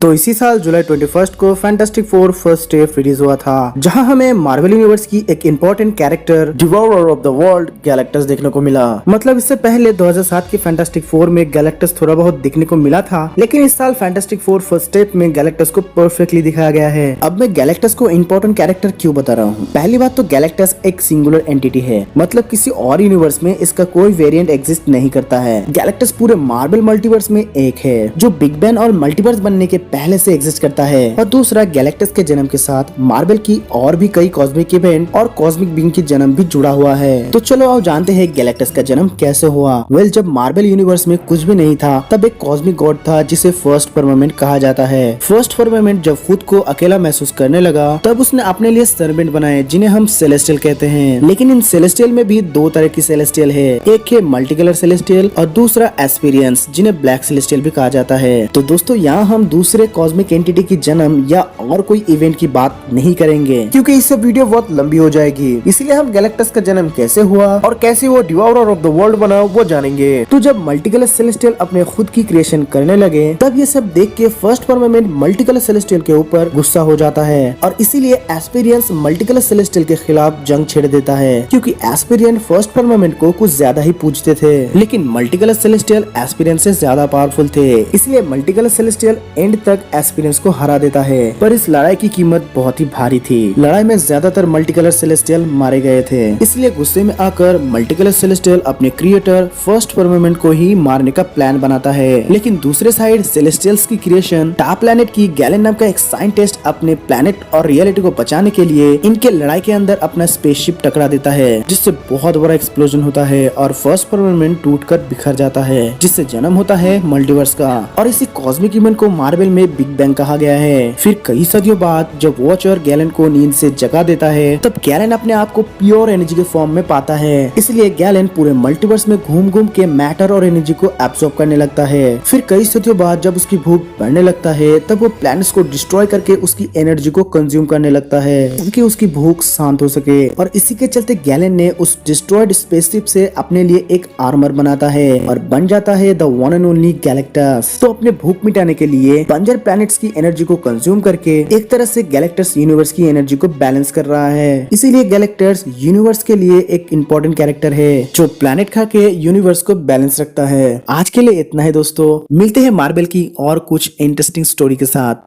तो इसी साल जुलाई 21 को Fantastic Four First Step release हुआ था, जहां हमें मार्वल यूनिवर्स की एक important character devourer of the world Galactus देखने को मिला। मतलब इससे पहले 2007 की फैंटास्टिक फोर में गैलेक्टस थोड़ा बहुत दिखने को मिला था, लेकिन इस साल फैंटास्टिक फोर फर्स्ट स्टेप में गैलेक्टस को परफेक्टली दिखाया गया है। अब मैं गैलेक्टस को इंपॉर्टेंट कैरेक्टर क्यों बता रहा हूँ। पहली बात तो गैलेक्टस एक सिंगुलर एंटिटी है, मतलब किसी और यूनिवर्स में इसका कोई वेरिएंट एग्जिस्ट नहीं करता है। गैलेक्टस पूरे मार्वल मल्टीवर्स में एक है, जो बिग बैंग और मल्टीवर्स बनने के पहले से एग्जिस्ट करता है। और दूसरा, गैलेक्टस के जन्म के साथ मार्वल की और भी कई कॉस्मिक इवेंट और कॉस्मिक बीइंग की जन्म भी जुड़ा हुआ है। तो चलो आओ जानते हैं गैलेक्टस का जन्म कैसे हुआ। जब मार्वल यूनिवर्स में कुछ भी नहीं था, तब एक कॉस्मिक गॉड था जिसे फर्स्ट फर्मामेंट कहा जाता है। फर्स्ट फर्मामेंट जब खुद को अकेला महसूस करने लगा, तब उसने अपने लिए सर्वेंट बनाए जिन्हें हम सेलेस्टियल कहते हैं। लेकिन इन सेलेस्टियल में भी दो तरह की सेलेस्टियल है, एक है मल्टी कलर सेलेस्टियल और दूसरा एस्पिरियंस, जिन्हें ब्लैक सेलेस्टियल भी कहा जाता है। तो दोस्तों, यहाँ हम दूसरे कॉस्मिक एंटिटी की जन्म या और कोई इवेंट की बात नहीं करेंगे, क्योंकि इससे वीडियो बहुत लंबी हो जाएगी। इसलिए हम गैलेक्टस का जन्म कैसे हुआ और कैसे वो डिवोरर ऑफ द वर्ल्ड बना वो जानेंगे। तो जब मल्टीकलर सेलेस्टियल अपने खुद की क्रिएशन करने लगे, तब ये सब देख के फर्स्ट फर्मामेंट मल्टीकलर सेलेस्टियल के ऊपर गुस्सा हो जाता है और इसीलिए एस्पिरियंस मल्टीकलर सेलेस्टियल के खिलाफ जंग छेड़ देता है, क्योंकि एस्पिरियन फर्स्ट फर्मामेंट को कुछ ज्यादा ही पूजते थे। लेकिन मल्टीकलर सेलेस्टियल एस्पिरियंस से ज्यादा पावरफुल थे, इसलिए मल्टीकलर सेलेस्टियल एंड तक एस्पिरियंस को हरा देता है। पर इस लड़ाई की कीमत बहुत ही भारी थी। लड़ाई में ज्यादातर मल्टीकलर सेलेस्टियल मारे गए थे, इसलिए गुस्से में आकर मल्टीकलर सेलेस्टियल अपने क्रिएटर फर्स्ट फर्मामेंट को ही मारने का प्लान बनाता है। लेकिन दूसरे साइड सेलेस्टियल्स की क्रिएशन टॉप प्लैनेट की गैलेन नाम का एक साइंटिस्ट अपने प्लैनेट और रियलिटी को बचाने के लिए इनके लड़ाई के अंदर अपना स्पेसशिप टकरा देता है, जिससे बहुत बड़ा एक्सप्लोजन होता है और फर्स्ट फर्मामेंट टूटकर बिखर जाता है, जिससे जन्म होता है मल्टीवर्स का। और इसी कॉस्मिक इवेंट को मार्वल में बिग बैंग कहा गया है। फिर कई सदियों बाद जब वॉचर गैलेन को नींद से जगा देता है, तब गैलेन अपने आप को प्योर एनर्जी के फॉर्म में पाता है। इसलिए गैलेन पूरे मल्टीवर्स में घूम घूम के मैटर और एनर्जी को एब्सॉर्ब करने लगता है। फिर कई सदियों बाद जब उसकी भूख बढ़ने लगता है, तब वो प्लैनेट्स को डिस्ट्रॉय करके उसकी एनर्जी को कंज्यूम करने लगता है, ताकि उसकी भूख शांत हो सके। और इसी के चलते गैलेन ने उस डिस्ट्रॉयड स्पेसशिप से अपने लिए एक आर्मर बनाता है और बन जाता है the one and only Galactus. तो अपने भूख मिटाने के लिए बंजर प्लैनेट्स की एनर्जी को कंज्यूम करके एक तरह से गैलेक्टस यूनिवर्स की एनर्जी को बैलेंस कर रहा है। इसीलिए गैलेक्टस यूनिवर्स के लिए एक इंपॉर्टेंट कैरेक्टर है, जो प्लैनेट खा के यूनिवर्स को बैलेंस रखता है। आज के लिए इतना है दोस्तों, मिलते हैं मार्वल की और कुछ इंटरेस्टिंग स्टोरी के साथ।